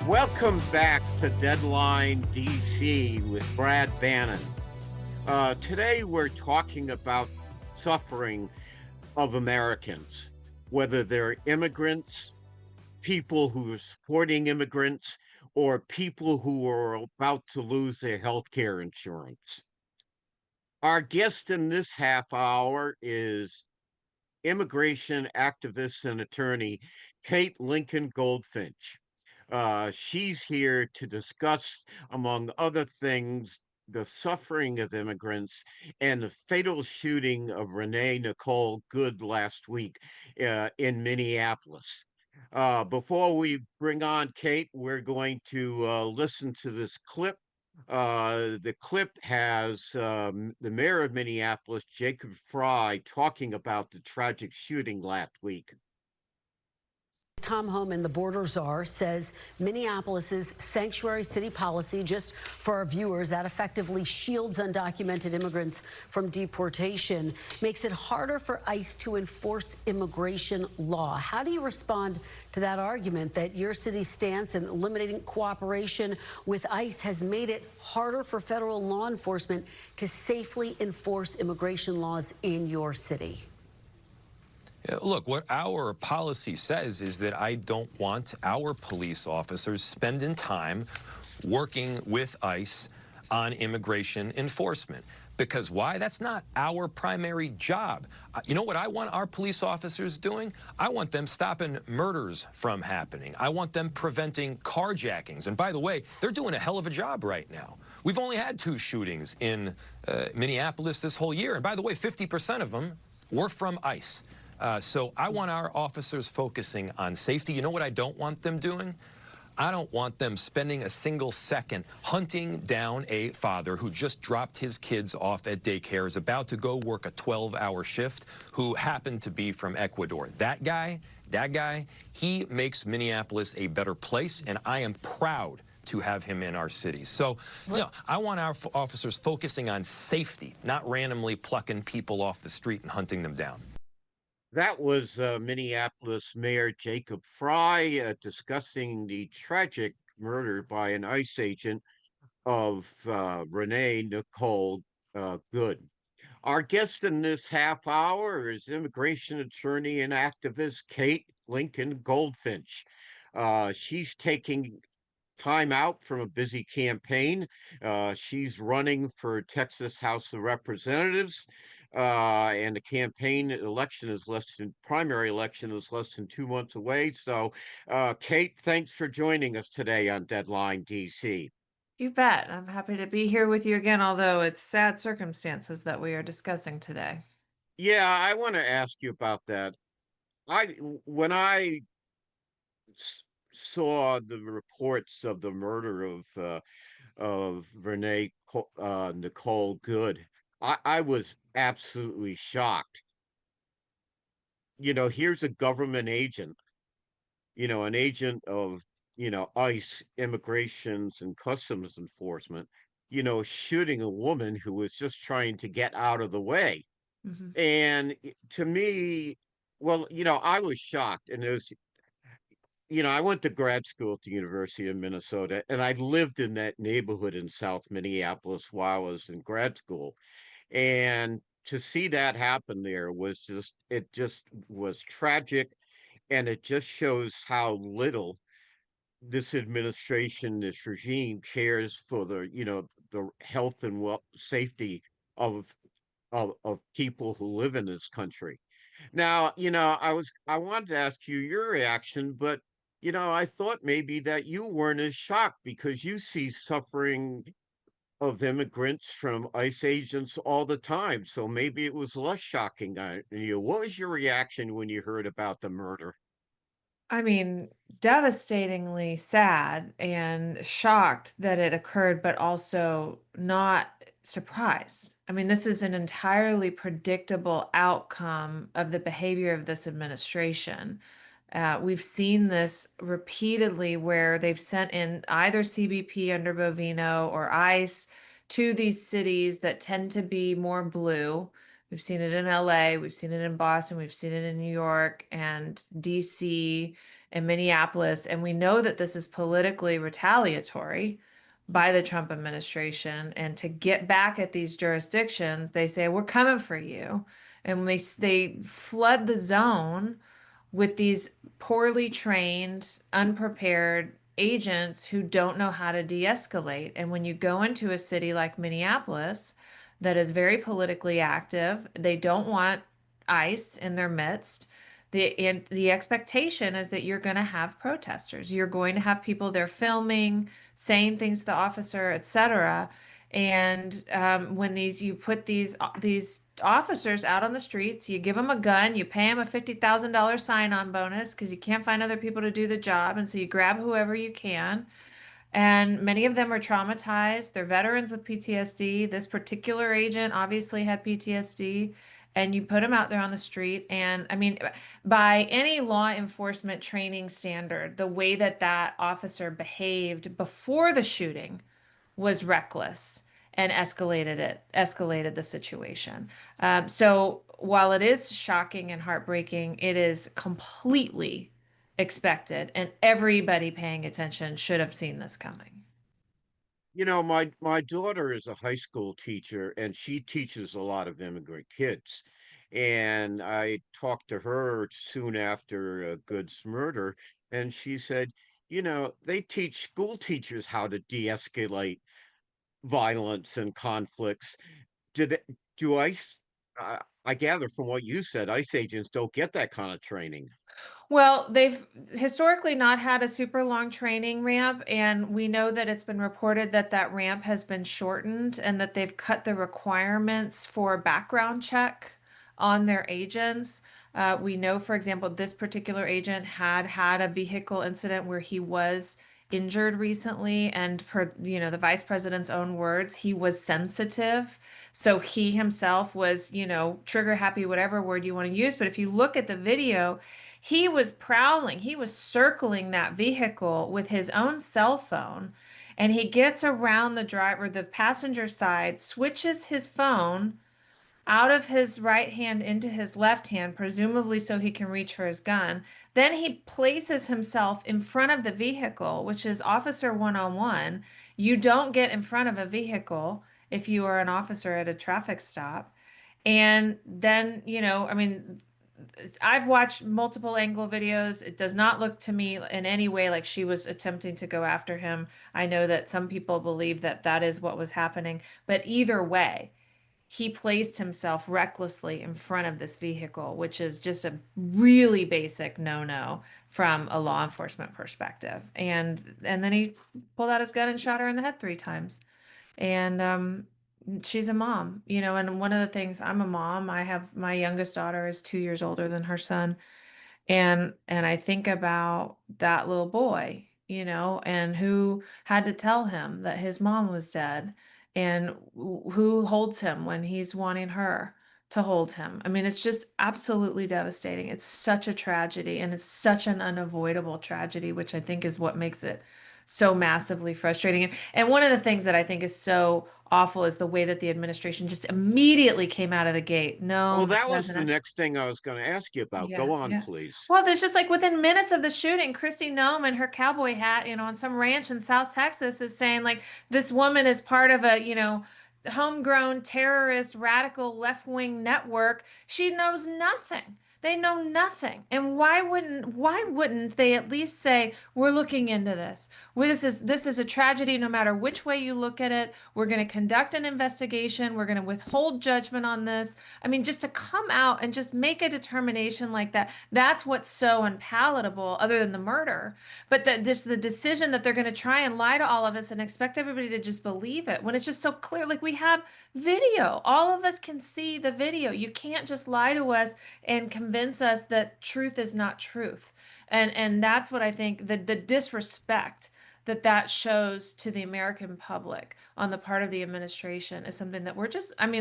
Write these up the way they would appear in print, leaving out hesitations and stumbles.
Welcome back to Deadline DC with Brad Bannon. Today we're talking about suffering of Americans, whether they're immigrants, people who are supporting immigrants, or people who are about to lose their health care insurance. Our guest in this half hour is immigration activist and attorney Kate Lincoln-Goldfinch. She's here to discuss, among other things, the suffering of immigrants and the fatal shooting of Renee Good last week in Minneapolis. Before we bring on Kate, we're going to listen to this clip. The clip has the mayor of Minneapolis, Jacob Fry, talking about the tragic shooting last week. Tom Homan, the border czar, says Minneapolis's sanctuary city policy, just for our viewers, that effectively shields undocumented immigrants from deportation, makes it harder for ICE to enforce immigration law. How do you respond to that argument that your city's stance in eliminating cooperation with ICE has made it harder for federal law enforcement to safely enforce immigration laws in your city? Look, what our policy says is that I don't want our police officers spending time working with ICE on immigration enforcement. Because why? That's not our primary job. You know what I want our police officers doing? I want them stopping murders from happening. I want them preventing carjackings. And by the way, they're doing a hell of a job right now. We've only had 2 shootings in Minneapolis this whole year. And by the way, 50% of them were from ICE. So I want our officers focusing on safety. You know what I don't want them doing? I don't want them spending a single second hunting down a father who just dropped his kids off at daycare, is about to go work a 12-hour shift, who happened to be from Ecuador. That guy, he makes Minneapolis a better place, and I am proud to have him in our city. So, you know, I want our officers focusing on safety, not randomly plucking people off the street and hunting them down. That was Minneapolis Mayor Jacob Fry discussing the tragic murder by an ICE agent of Renee Good. Our guest in this half hour is immigration attorney and activist Kate Lincoln-Goldfinch. She's taking time out from a busy campaign. She's running for Texas House of Representatives. And the campaign election is primary election is less than 2 months away. So, Kate, thanks for joining us today on Deadline DC. You bet. I'm happy to be here with you again, although it's sad circumstances that we are discussing today. Yeah, I want to ask you about that. When I saw the reports of the murder of Renee Good, I was absolutely shocked. You know, here's a government agent, an agent of, ICE, Immigrations and Customs Enforcement, shooting a woman who was just trying to get out of the way. Mhm. And to me, well, I was shocked. And it was, I went to grad school at the University of Minnesota, and I lived in that neighborhood in South Minneapolis while I was in grad school. And to see that happen there it just was tragic. And it just shows how little this administration, this regime cares for the health and safety of, of people who live in this country. Now, I wanted to ask you your reaction, but, I thought maybe that you weren't as shocked because you see suffering of immigrants from ICE agents all the time. So maybe it was less shocking to you. What was your reaction when you heard about the murder? I mean, devastatingly sad and shocked that it occurred, but also not surprised. I mean, this is an entirely predictable outcome of the behavior of this administration. We've seen this repeatedly where they've sent in either CBP under Bovino or ICE to these cities that tend to be more blue. We've seen it in LA, we've seen it in Boston, we've seen it in New York and DC in Minneapolis, and we know that this is politically retaliatory by the Trump administration. And to get back at these jurisdictions, they say, we're coming for you. And when they flood the zone with these poorly trained, unprepared agents who don't know how to de-escalate. And when you go into a city like Minneapolis that is very politically active, they don't want ICE in their midst. The expectation is that you're going to have protesters. You're going to have people there filming, saying things to the officer, etc. And when you put these officers out on the streets, you give them a gun, you pay them a $50,000 sign-on bonus because you can't find other people to do the job, and so you grab whoever you can. And many of them are traumatized. They're veterans with PTSD. This particular agent obviously had PTSD. And you put them out there on the street. And I mean, by any law enforcement training standard, the way that that officer behaved before the shooting was reckless and escalated the situation. So while it is shocking and heartbreaking, it is completely expected, and everybody paying attention should have seen this coming. My daughter is a high school teacher, and she teaches a lot of immigrant kids. And I talked to her soon after Good's murder, and she said, they teach school teachers how to de-escalate violence and conflicts. Did it, do ICE? I gather from what you said, ICE agents don't get that kind of training. Well, they've historically not had a super long training ramp, and we know that it's been reported that that ramp has been shortened and that they've cut the requirements for background check on their agents. We know, for example, this particular agent had a vehicle incident where he was injured recently, and per the vice president's own words, he was sensitive. So he himself was, trigger happy, whatever word you want to use. But if you look at the video, he was prowling, he was circling that vehicle with his own cell phone, and he gets around the passenger side, switches his phone out of his right hand into his left hand, presumably so he can reach for his gun. Then he places himself in front of the vehicle, which is Officer 101. You don't get in front of a vehicle if you are an officer at a traffic stop. And then, I mean, I've watched multiple angle videos. It does not look to me in any way like she was attempting to go after him. I know that some people believe that that is what was happening, but either way, he placed himself recklessly in front of this vehicle, which is just a really basic no-no from a law enforcement perspective. And then he pulled out his gun and shot her in the head 3 times. And she's a mom, and one of the things, I'm a mom. I have my youngest daughter is 2 years older than her son. And I think about that little boy, and who had to tell him that his mom was dead, and who holds him when he's wanting her to hold him. I mean, it's just absolutely devastating. It's such a tragedy, and it's such an unavoidable tragedy, which I think is what makes it so massively frustrating. And one of the things that I think is so awful is the way that the administration just immediately came out of the gate. No, Well, Mr. that was the President. next thing I was going to ask you about. Yeah, Go on, yeah. please. Well, there's just like within minutes of the shooting, Kristi Noem in her cowboy hat, on some ranch in South Texas is saying like this woman is part of a, homegrown terrorist radical left-wing network. She knows nothing. They know nothing. And why wouldn't they at least say, we're looking into this. Well, this is a tragedy no matter which way you look at it. We're going to conduct an investigation. We're going to withhold judgment on this. I mean, just to come out and just make a determination like that, that's what's so unpalatable, other than the murder. But the decision that they're going to try and lie to all of us and expect everybody to just believe it when it's just so clear. Like, we have video. All of us can see the video. You can't just lie to us and convince us that truth is not truth. And that's what I think, the disrespect that shows to the American public on the part of the administration is something that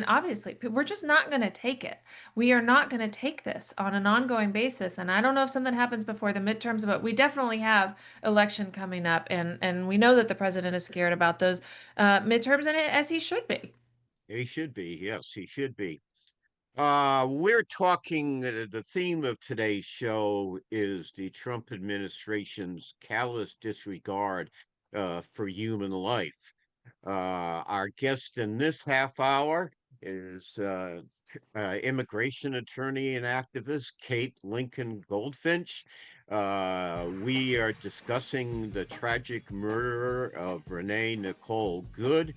obviously, we're just not going to take it. We are not going to take this on an ongoing basis. And I don't know if something happens before the midterms, but we definitely have election coming up. And we know that the president is scared about those midterms, and as he should be. He should be. Yes, he should be. We're talking, the theme of today's show is the Trump administration's callous disregard for human life. Our guest in this half hour is immigration attorney and activist Kate Lincoln-Goldfinch. We are discussing the tragic murder of Renee Nicole Good.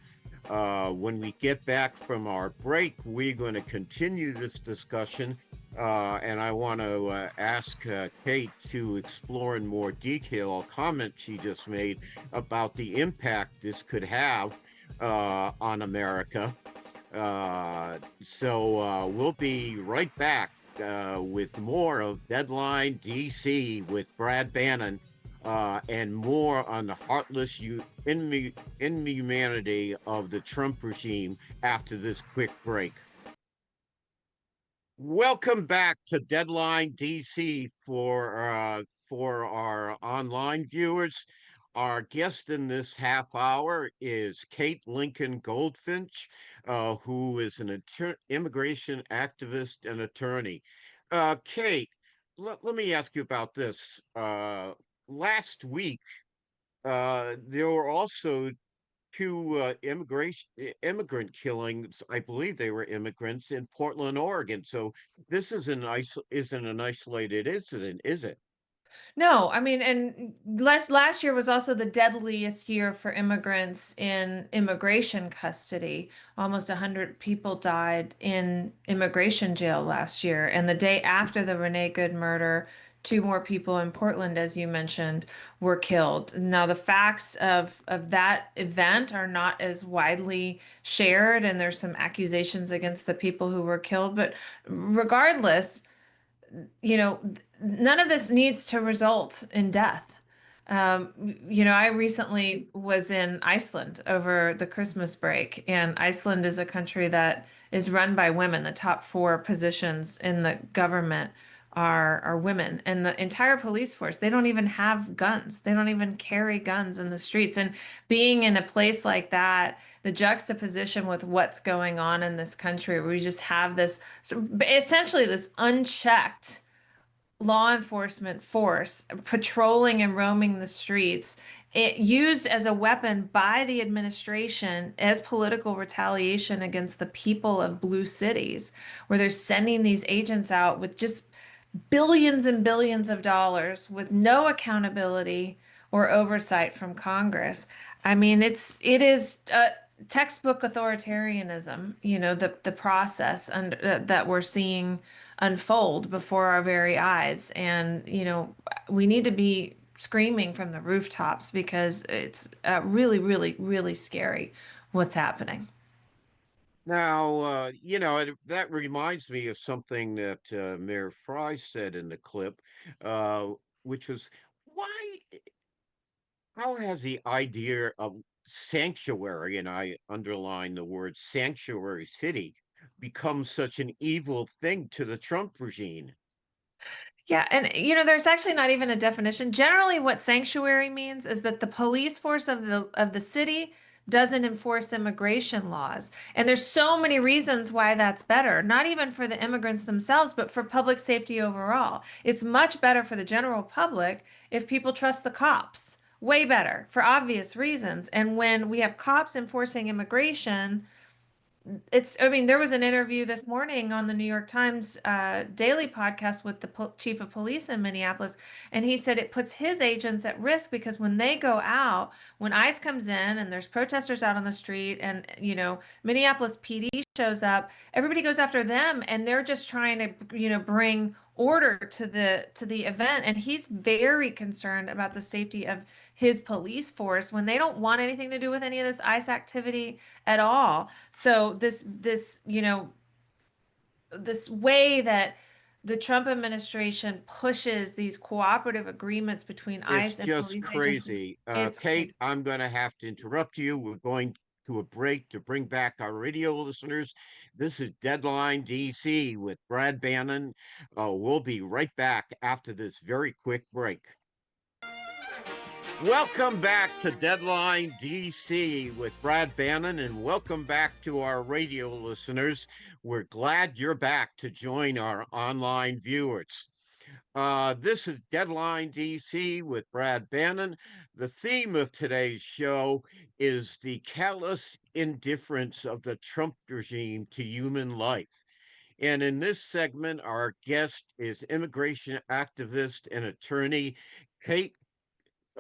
When we get back from our break, we're going to continue this discussion. And I want to ask Kate to explore in more detail a comment she just made about the impact this could have on America. So we'll be right back with more of Deadline DC with Brad Bannon and more on the heartless inhumanity of the Trump regime after this quick break. Welcome back to Deadline DC for our online viewers. Our guest in this half hour is Kate Lincoln-Goldfinch, who is an immigration activist and attorney. Kate, let me ask you about this. Last week, there were also two immigrant killings. I believe they were immigrants in Portland, Oregon. So this isn't an isolated incident, is it? No, I mean, and last year was also the deadliest year for immigrants in immigration custody. Almost 100 people died in immigration jail last year. And the day after the Renee Good murder, two more people in Portland, as you mentioned, were killed. Now, the facts of that event are not as widely shared, and there's some accusations against the people who were killed. But regardless, none of this needs to result in death. I recently was in Iceland over the Christmas break, and Iceland is a country that is run by women. The top four positions in the government are women, and the entire police force, they don't even have guns. They don't even carry guns in the streets. And being in a place like that, the juxtaposition with what's going on in this country, where we just have this essentially this unchecked law enforcement force patrolling and roaming the streets, it used as a weapon by the administration as political retaliation against the people of blue cities, where they're sending these agents out with just billions and billions of dollars with no accountability or oversight from Congress. I mean, it is textbook authoritarianism, the process and that we're seeing unfold before our very eyes. And, we need to be screaming from the rooftops because it's really, really, really scary what's happening. Now, that reminds me of something that Mayor Fry said in the clip, uh, which was, why, how has the idea of sanctuary, and I underline the word sanctuary city, become such an evil thing to the Trump regime? Yeah, and there's actually not even a definition. Generally, what sanctuary means is that the police force of the city doesn't enforce immigration laws. And there's so many reasons why that's better, not even for the immigrants themselves, but for public safety overall. It's much better for the general public if people trust the cops. Way better for obvious reasons. And when we have cops enforcing immigration, I mean, there was an interview this morning on the New York Times daily podcast with the chief of police in Minneapolis, and he said it puts his agents at risk because when they go out, when ICE comes in and there's protesters out on the street, and Minneapolis PD shows up, everybody goes after them, and they're just trying to bring order to the event, and he's very concerned about the safety of his police force when they don't want anything to do with any of this ICE activity at all. So this way that the Trump administration pushes these cooperative agreements between It's ICE and just police agencies, crazy. it's Kate, crazy. I'm going to have to interrupt you. We're going to a break to bring back our radio listeners. This is Deadline DC with Brad Bannon. We'll be right back after this very quick break. Welcome back to Deadline DC with Brad Bannon, and welcome back to our radio listeners. We're glad you're back to join our online viewers. This is Deadline DC with Brad Bannon. The theme of today's show is the callous indifference of the Trump regime to human life. And in this segment, our guest is immigration activist and attorney Kate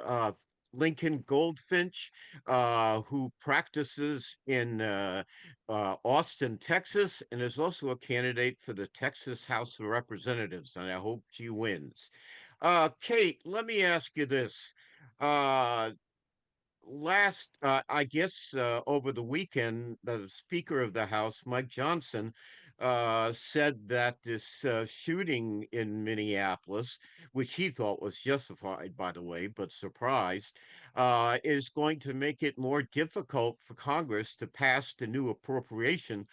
uh, Lincoln-Goldfinch, who practices in Austin, Texas, and is also a candidate for the Texas House of Representatives, and I hope she wins. Kate, let me ask you this. Uh, I guess over the weekend, the Speaker of the House, Mike Johnson, said that this shooting in Minneapolis, which he thought was justified, by the way, but surprised, is going to make it more difficult for Congress to pass the new appropriation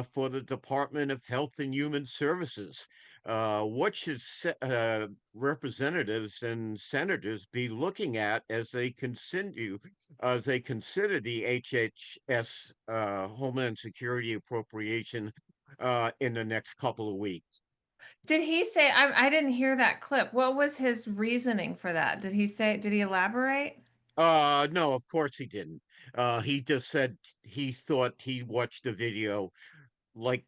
for the Department of Health and Human Services. What should representatives and senators be looking at as they consider the HHS Homeland Security appropriation in the next couple of weeks? Did he say, I didn't hear that clip. What was his reasoning for that? Did he elaborate? No, of course he didn't. He just said he thought he watched the video like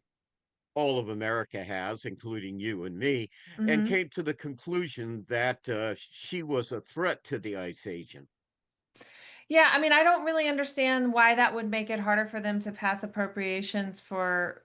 all of America has, including you and me, and Hmm. came to the conclusion that she was a threat to the ICE agent. Yeah, I mean, I don't really understand why that would make it harder for them to pass appropriations for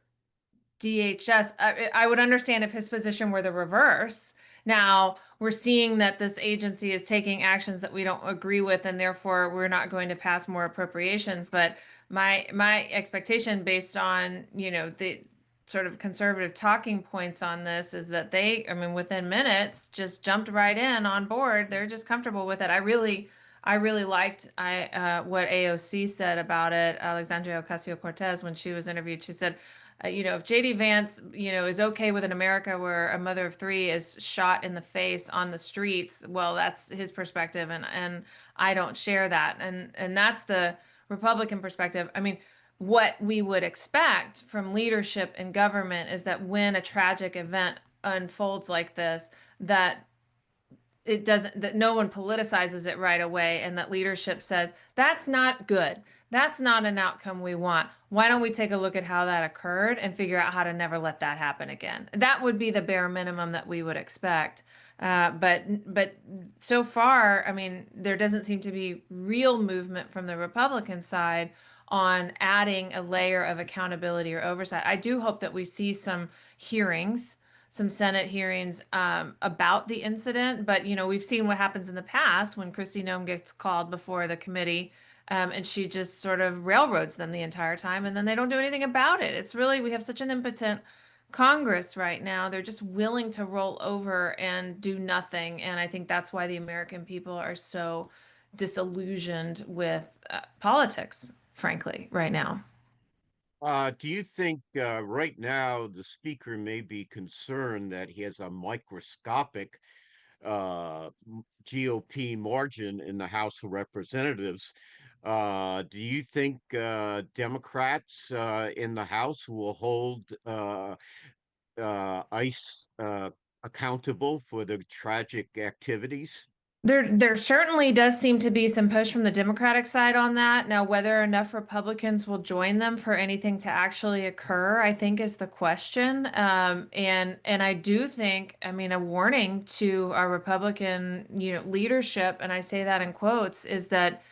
DHS. I would understand if his position were the reverse. Now, we're seeing that this agency is taking actions that we don't agree with, and therefore we're not going to pass more appropriations. But my expectation based on, the sort of conservative talking points on this is that I mean, within minutes, just jumped right in on board. They're just comfortable with it. I really liked what AOC said about it, Alexandria Ocasio-Cortez, when she was interviewed. She said, if JD Vance, is okay with an America where a mother of three is shot in the face on the streets, well, that's his perspective, and I don't share that, and that's the Republican perspective. I mean, what we would expect from leadership in government is that when a tragic event unfolds like this, that no one politicizes it right away, and that leadership says that's not good, that's not an outcome we want. Why don't we take a look at how that occurred and figure out how to never let that happen again? That would be the bare minimum that we would expect. But so far, I mean, there doesn't seem to be real movement from the Republican side on adding a layer of accountability or oversight. I do hope that we see some Senate hearings about the incident. But, we've seen what happens in the past when Kristi Noem gets called before the committee, and she just sort of railroads them the entire time, and then they don't do anything about it. It's really, we have such an impotent Congress right now. They're just willing to roll over and do nothing. And I think that's why the American people are so disillusioned with politics, frankly, right now. Do you think right now the speaker may be concerned that he has a microscopic GOP margin in the House of Representatives? Do you think Democrats in the House will hold ICE accountable for the tragic activities? There certainly does seem to be some push from the Democratic side on that. Now, whether enough Republicans will join them for anything to actually occur, I think is the question. And I do think, I mean, a warning to our Republican, leadership, and I say that in quotes, is that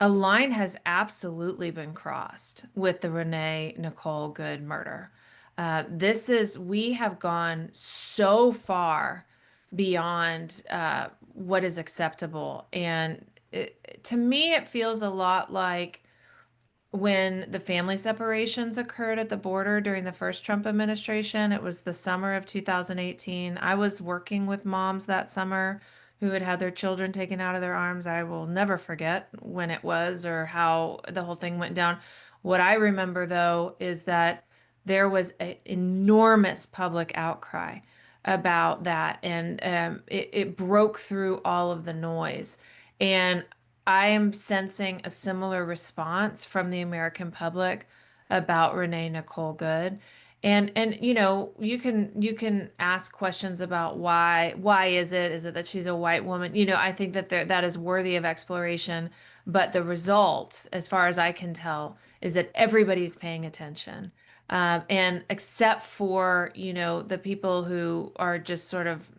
a line has absolutely been crossed with the Renee Nicole Good murder. We have gone so far beyond what is acceptable. And to me, it feels a lot like when the family separations occurred at the border during the first Trump administration. It was the summer of 2018. I was working with moms that summer who had had their children taken out of their arms. I will never forget when it was or how the whole thing went down. What I remember, though, is that there was an enormous public outcry about that, and it broke through all of the noise. And I am sensing a similar response from the American public about Renee Nicole Good. And you can ask questions about why is it that she's a white woman? I think that that is worthy of exploration, but the result, as far as I can tell, is that everybody's paying attention. And except for, the people who are just sort of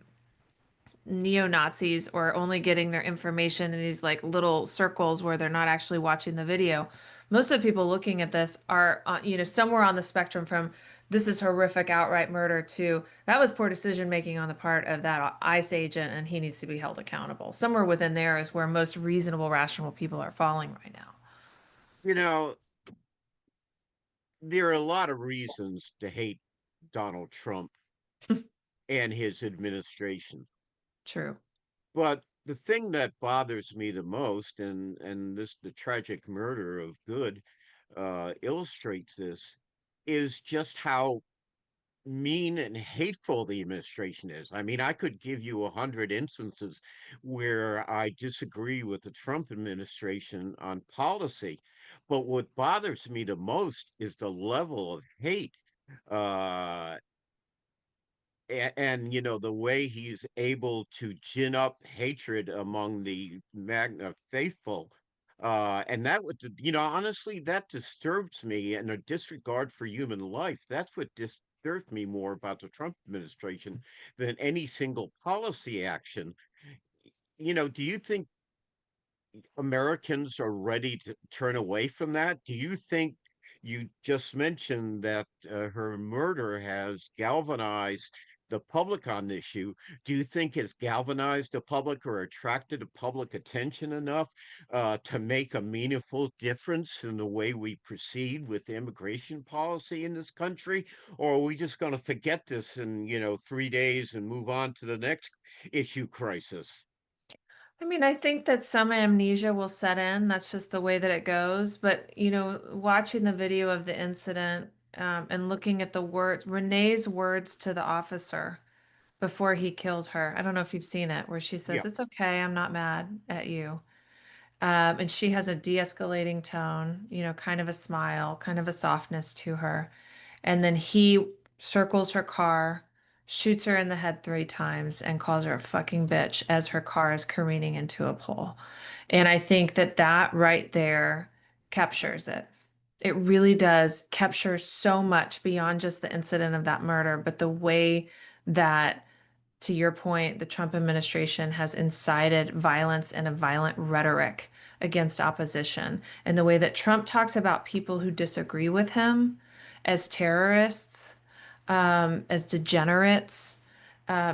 neo-Nazis or only getting their information in these like little circles where they're not actually watching the video. Most of the people looking at this are, somewhere on the spectrum from this is horrific outright murder to that was poor decision making on the part of that ICE agent and he needs to be held accountable. Somewhere within there is where most reasonable, rational people are falling right now. You know, there are a lot of reasons to hate Donald Trump and his administration. True. But the thing that bothers me the most, and the tragic murder of Good illustrates this, is just how mean and hateful the administration is. I mean, I could give you 100 instances where I disagree with the Trump administration on policy, but what bothers me the most is the level of hate. Uh, and the way he's able to gin up hatred among the Magna faithful, and that would, honestly, that disturbs me, and a disregard for human life. That's what disturbs me more about the Trump administration than any single policy action. Do you think Americans are ready to turn away from that? Do you think you just mentioned that her murder has galvanized the public on the issue? Do you think it's galvanized the public or attracted the public attention enough to make a meaningful difference in the way we proceed with immigration policy in this country? Or are we just going to forget this in, 3 days and move on to the next issue crisis? I mean, I think that some amnesia will set in. That's just the way that it goes. But, watching the video of the incident, and looking at the words, Renee's words to the officer before he killed her. I don't know if you've seen it, where she says, Yeah. "It's okay, I'm not mad at you." And she has a de-escalating tone, kind of a smile, kind of a softness to her. And then he circles her car, shoots her in the head 3 times, and calls her a fucking bitch as her car is careening into a pole. And I think that that right there captures it. It really does capture so much beyond just the incident of that murder, but the way that, to your point, the Trump administration has incited violence and a violent rhetoric against opposition. And the way that Trump talks about people who disagree with him as terrorists, as degenerates,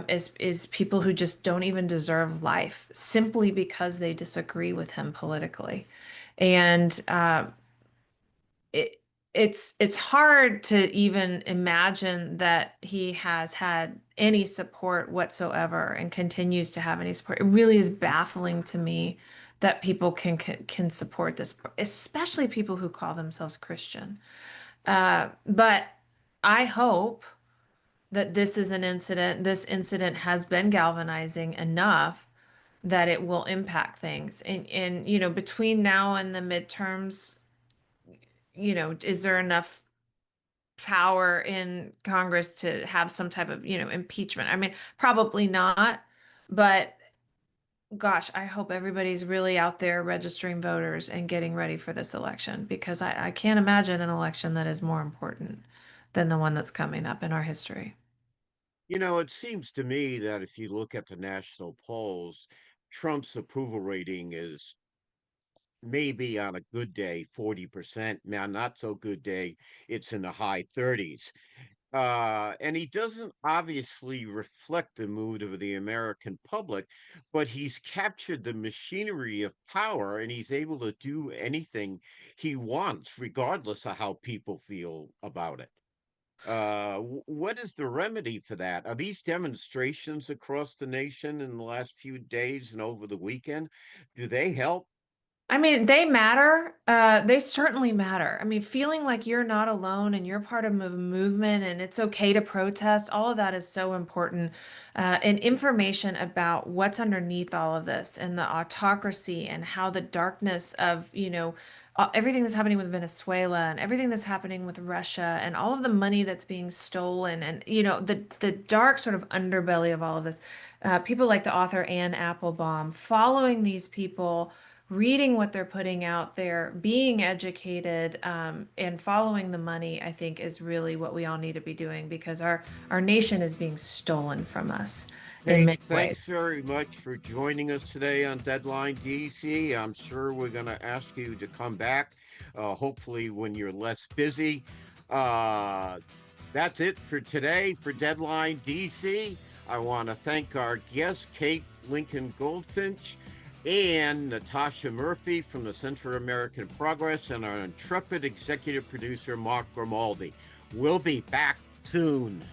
is people who just don't even deserve life simply because they disagree with him politically. And it it's hard to even imagine that he has had any support whatsoever and continues to have any support. It really is baffling to me that people can support this, especially people who call themselves Christian. But I hope that this incident has been galvanizing enough that it will impact things. And between now and the midterms, is there enough power in Congress to have some type of, impeachment? I mean, probably not, but gosh, I hope everybody's really out there registering voters and getting ready for this election because I can't imagine an election that is more important than the one that's coming up in our history. It seems to me that if you look at the national polls, Trump's approval rating is maybe on a good day 40%. Now, not so good day, it's in the high 30s. And he doesn't obviously reflect the mood of the American public, but he's captured the machinery of power and he's able to do anything he wants, regardless of how people feel about it. What is the remedy for that? Are these demonstrations across the nation in the last few days and over the weekend? Do they help? I mean, they matter. They certainly matter. I mean, feeling like you're not alone and you're part of a movement and it's okay to protest, all of that is so important. And information about what's underneath all of this and the autocracy and how the darkness of, everything that's happening with Venezuela and everything that's happening with Russia and all of the money that's being stolen and, the dark sort of underbelly of all of this. People like the author Anne Applebaum, following these people, reading what they're putting out there, being educated, and following the money, I think is really what we all need to be doing because our nation is being stolen from us in Kate, many ways. thanks very much for joining us today on Deadline DC. I'm sure we're going to ask you to come back, hopefully when you're less busy. That's it for today for Deadline DC. I want to thank our guest, Kate Lincoln-Goldfinch, and Natasha Murphy from the Center for American Progress, and our intrepid executive producer, Mark Grimaldi. We'll be back soon.